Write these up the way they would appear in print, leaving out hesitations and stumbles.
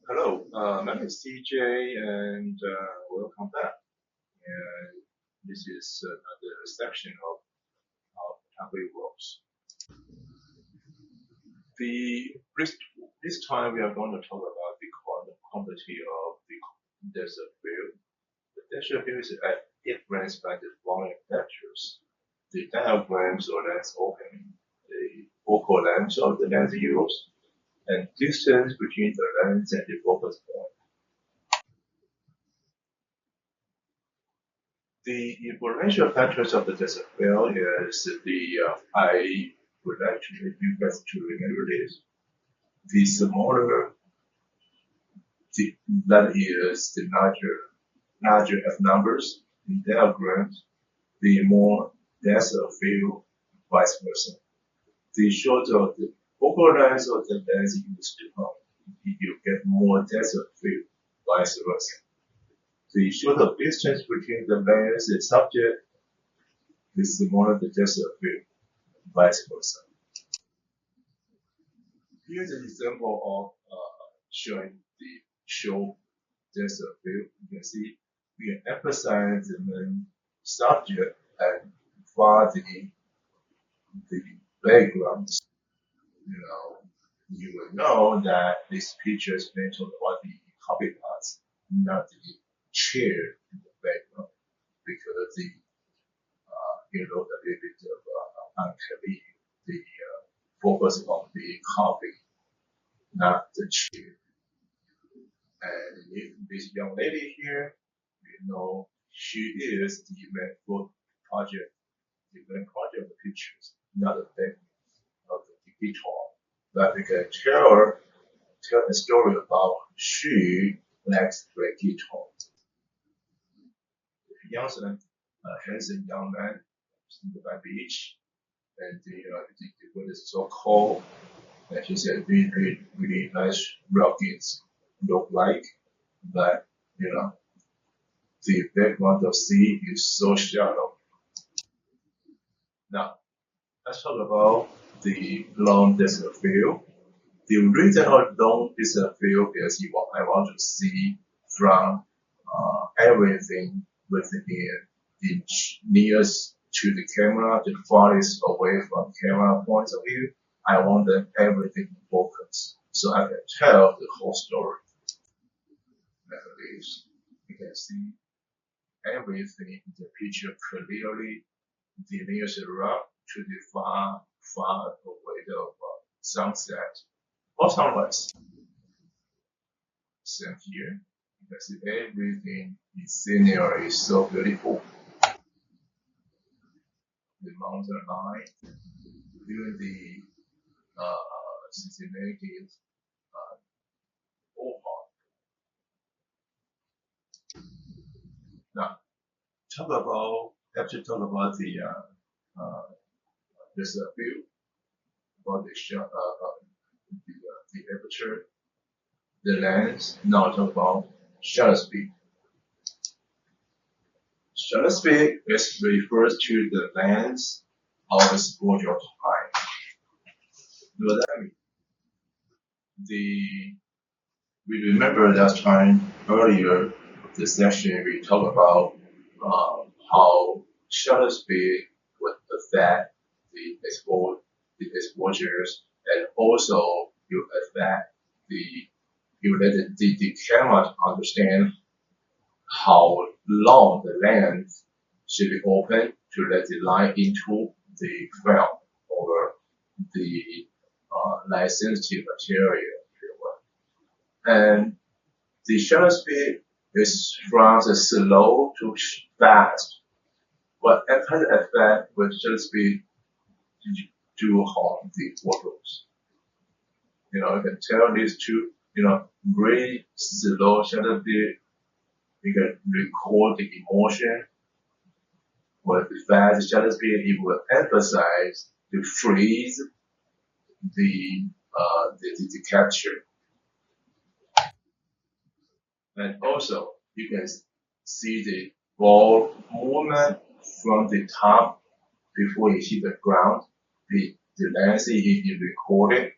Hello, my name is CJ, and welcome back. And this is another section of how photography works. This time we are going to talk about the quantity of the depth of field. The depth of field is influenced by the following factors: the diagrams or lens opening, the focal length of the lens used, and distance between the lens and the focus point. The influential factors of the depth of field is I would like to you guys to remember this. The smaller that is the larger F numbers in diagrams, the more depth of field, vice versa. The shorter the focal length of the lens used to you get more depth of field, vice versa. The shorter distance between the lens and subject, the smaller the depth of field, vice versa. Here's an example of showing the show depth of field. You can see we emphasize the main subject and for the background. You will know that this picture is based on what the copy parts, not the chair in the background, because the a little bit of unheavy the focus on the copy, not the chair. And this young lady here, she is the main project, the main project of the pictures, not the background of the guitar. But we can tell a story about she likes to play guitar. Young, handsome young man sitting by beach, and the weather is so cold, and he said really nice rockets look like, but the background of sea is so shallow. Now let's talk about the long depth of field. The reason of long depth of field is I want to see from everything within the nearest to the camera, the farthest away from camera points of view. I want everything in focus, so I can tell the whole story. Like this, you can see everything in the picture clearly. The nearest rock to the far away of sunset or sunrise. Same here. You can see everything in scenery is so beautiful. The mountain line during the systematic ballpark. Now, after talk about the this view, about the aperture, the lens. Now talk about shutter speed. Shutter speed refers to the length of exposure time. What that mean? We remember that time earlier the session we talked about how shutter speed would affect the exposures, and also you affect you let the camera understand how long the lens should be open to let the light into the film or the light sensitive material. And the shutter speed is from the slow to fast. What kind of effect with shutter speed do on the photos? You can tell these two, very slow shutter speed, you can record the emotion. With the fast shutter speed, it will emphasize to freeze the capture. And also, you can see the ball movement from the top before you hit the ground. The lens is recorded.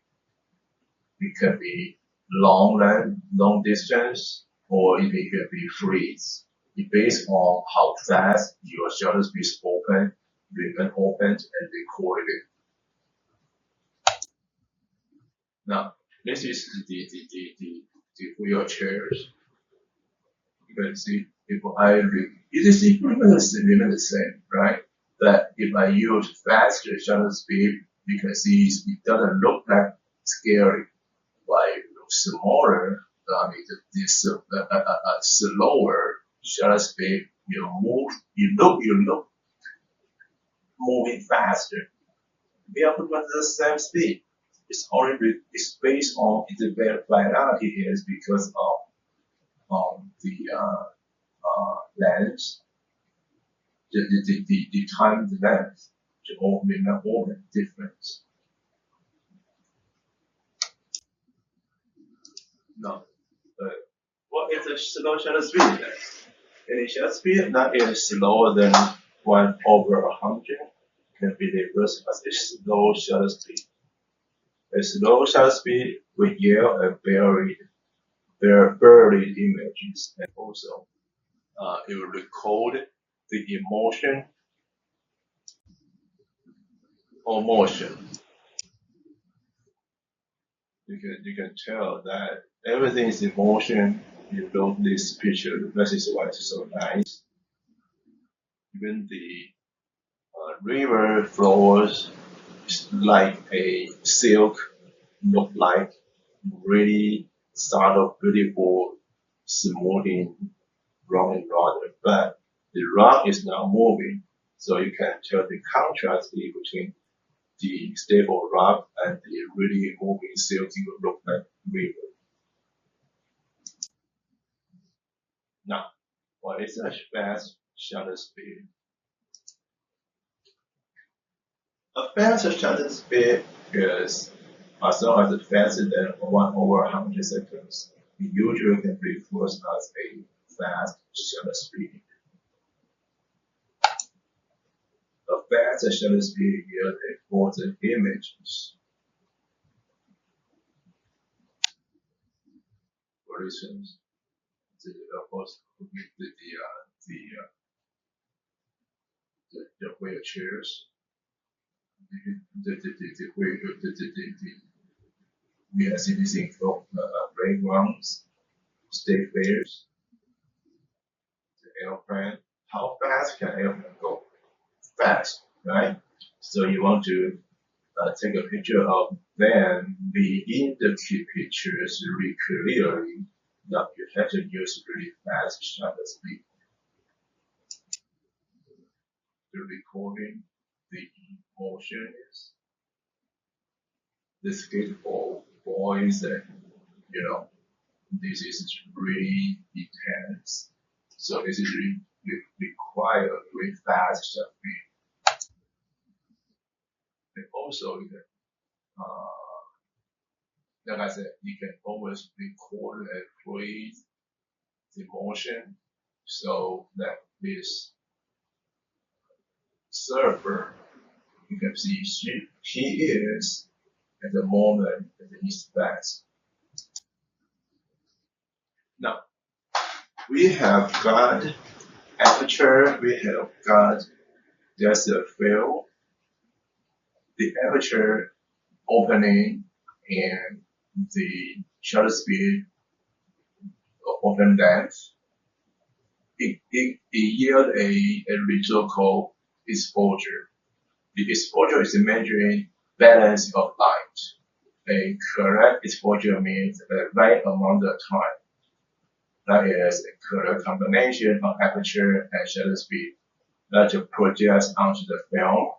It can be long distance, or it can be freeze. It based on how fast your shutter speed is opened, remain opened, and recorded. Now, this is the wheelchairs. You can see if it is remain the same, right? But if I use faster shutter speed, you can see it doesn't look like scary. Like smaller, this slower shutter speed, you look moving faster. We are pretty much the same speed. It's based on the variability is because of the lens, the time length to open difference. Now, what is the slow shutter speed then? Any shutter speed that is slower than 1/100 can be reversed as a slow shutter speed. A slow shutter speed will yield a buried images, and also it will record the emotion or motion. You can tell that everything is in motion. You look this picture, that is why it's so nice. Even the river flows like a silk, look like really subtle, beautiful, smoothing, rolling water. But the rock is not moving, so you can tell the contrast between the stable rock and the really moving silky look like river. Now, what is a fast shutter speed? A fast shutter speed is as long as it's faster than 1/100 seconds. It usually can be referred as a fast shutter speed. A fast shutter speed yields a frozen images. For instance, of course, the wheelchairs, we have seen this in playgrounds, state fairs, the airplane. How fast can airplane go? Fast, right? So you want to take a picture of them, begin the key pictures really clearly. That you have to use really fast shutter speed. The recording the emotion is the skateboard voice, and this is really intense. So this is require very fast shutter speed. And also, like I said, you can always record and freeze the motion, so that this server, you can see he is at the moment that he's fast. Now, we have got aperture, we have got just a fill, the aperture opening, and the shutter speed open length. It yields a result called exposure. The exposure is measuring balance of light. A correct exposure means the right amount of time. That is a correct combination of aperture and shutter speed that projects onto the film.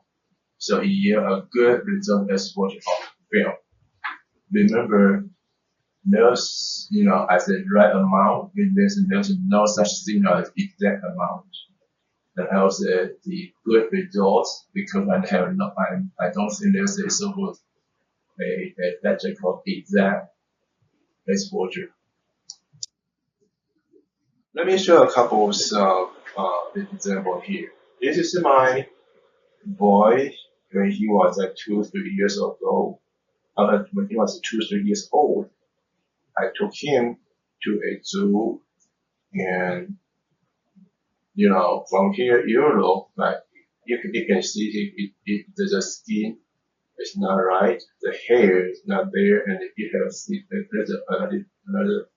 So it yields a good result exposure of film. Remember, there's, as the right amount, there's no such thing as exact amount. And also the good results, because I don't think there's a so-called a metric called exact exposure. Let me show a couple of examples here. This is my boy when he was like 2-3 years ago. When he was 2-3 years old. I took him to a zoo, and from here you look like you can see the skin is not right, the hair is not there, and you have see there's another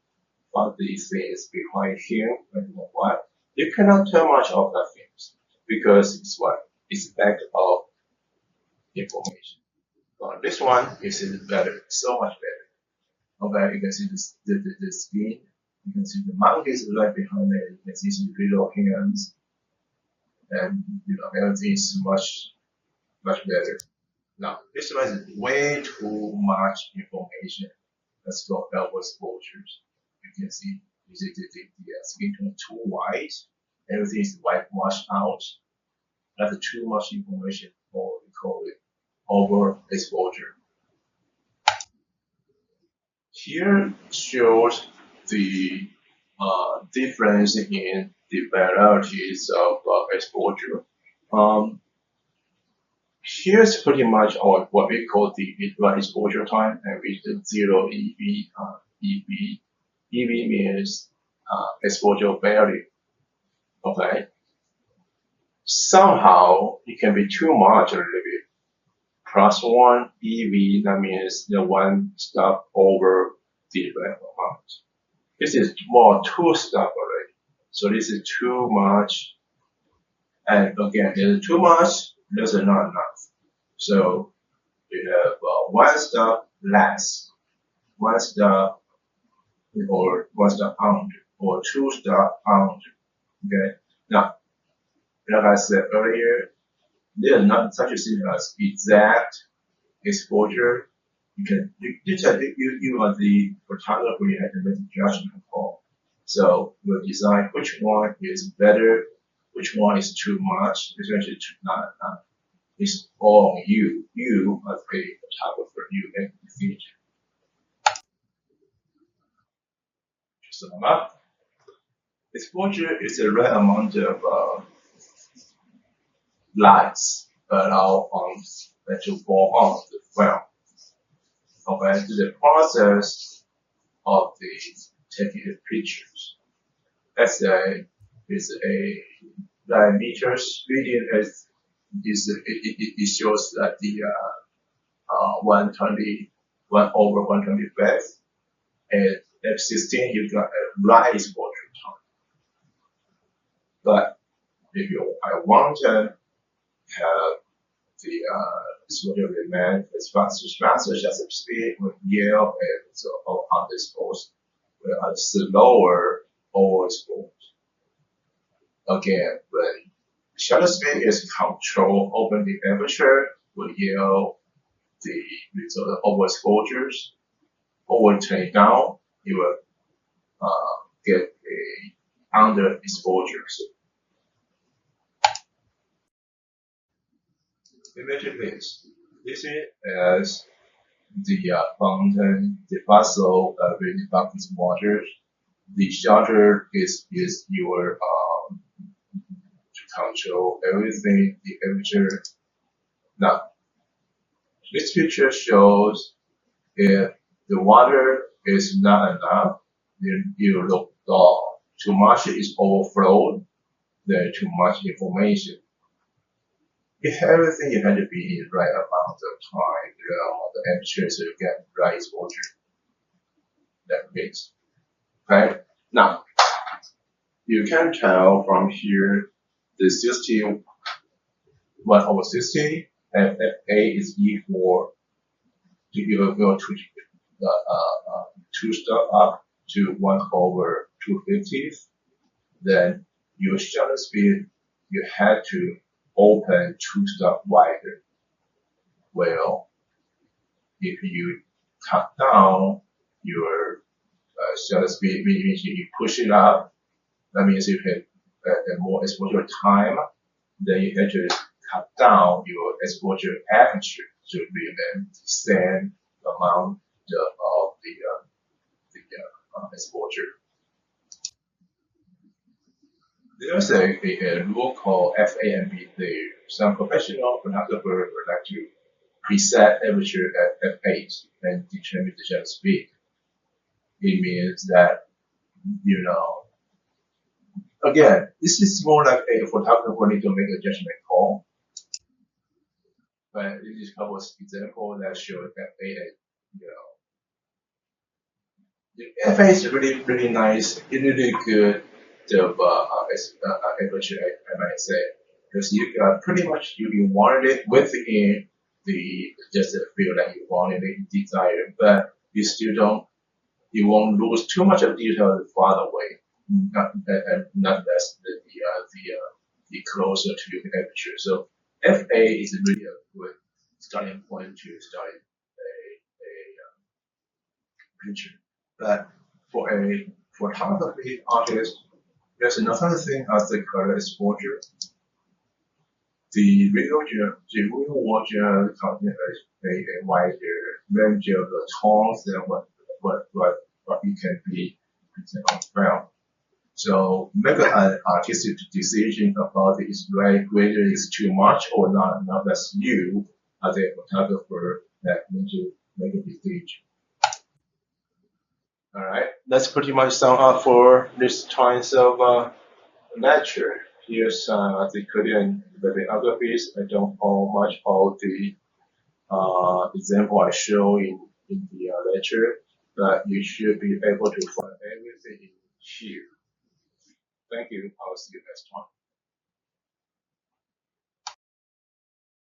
funny things behind him. And you know what? You cannot tell much of that things because it's back of information. But this one is better, so much better. Okay, you can see the skin. You can see the monkeys right behind it. You can see some little hands, and everything is much better. Now this one is way too much information. Let's go double exposures. You can see the skin tone too white. Everything is white washed out. That's too much information, or we call it overexposure. Here shows the difference in the varieties of exposure. Here's pretty much what we call the exposure time, and with the 0 EV. EV means exposure value. Okay. Somehow it can be too much a little bit. +1 EV, that means the one step over the amount. This is more 2 step already. So this is too much. And again, it's too much, this is not enough. So you have 1 step less, 1 step or 1 step under, or 2 step under. Okay. Now, like I said earlier, there is not such a thing as exact exposure. You are the photographer, you have to make a judgment call. So we'll decide which one is better, which one is too much, especially not enough. It's all on you. You as a photographer, you make the decision. To sum up, exposure is the right amount of lights allow to fall on the film. Okay, to the process of the taking the pictures. Let's say it's a diameters reading it shows that the 1/125, and F16 you got a right exposure time. But if I want to have the exposure remain as fast as the speed with yellow and so underexposed, whereas slower overexposed. Again, when shutter speed is controlled, open the aperture will yield the result of overexposures. Over turn down, you will get a underexposures. Imagine this. This is the fountain, the vessel with the buckets water. The shutter is your to control everything, the aperture. Now, this picture shows if the water is not enough, then you look dull. Too much is overflowed, then too much information. If everything you had to be in the right amount of time, the aperture, so you get right exposure. That means, okay? Now, you can tell from here the 60, 1/60, and FA is equal to equal to 2 step up to 1/250. Then your shutter speed, you had to open 2 step wider. Well, if you cut down your shutter speed, means you push it up, that means you have more exposure time, then you have to cut down your exposure aperture to remain the same amount of the exposure. There's a rule called FAMB there. Some professional photographers would like to preset aperture at f8 and determine the shutter speed. it means that, again, this is more like a photographer need to make a judgment call. But this is a couple of examples that show that FA is really, really nice, really good aperture, I might say, because you pretty much you wanted it within just the field that you wanted it desired, but you still won't lose too much of detail far away. Not less the closer to your aperture. So FA is really a good starting point to study a picture. But for a photography artist, there's another thing as the color exposure. The real world generally contains a wider range of the tones than what you can found. So make an artistic decision about this, right? Whether it's too much or not. That's you as a photographer that make a decision. All right, that's pretty much sum up for this kinds of lecture. Here's the Korean bibliographies. I don't know much of the example I show in the lecture, but you should be able to find everything here. Thank you. I'll see you next time.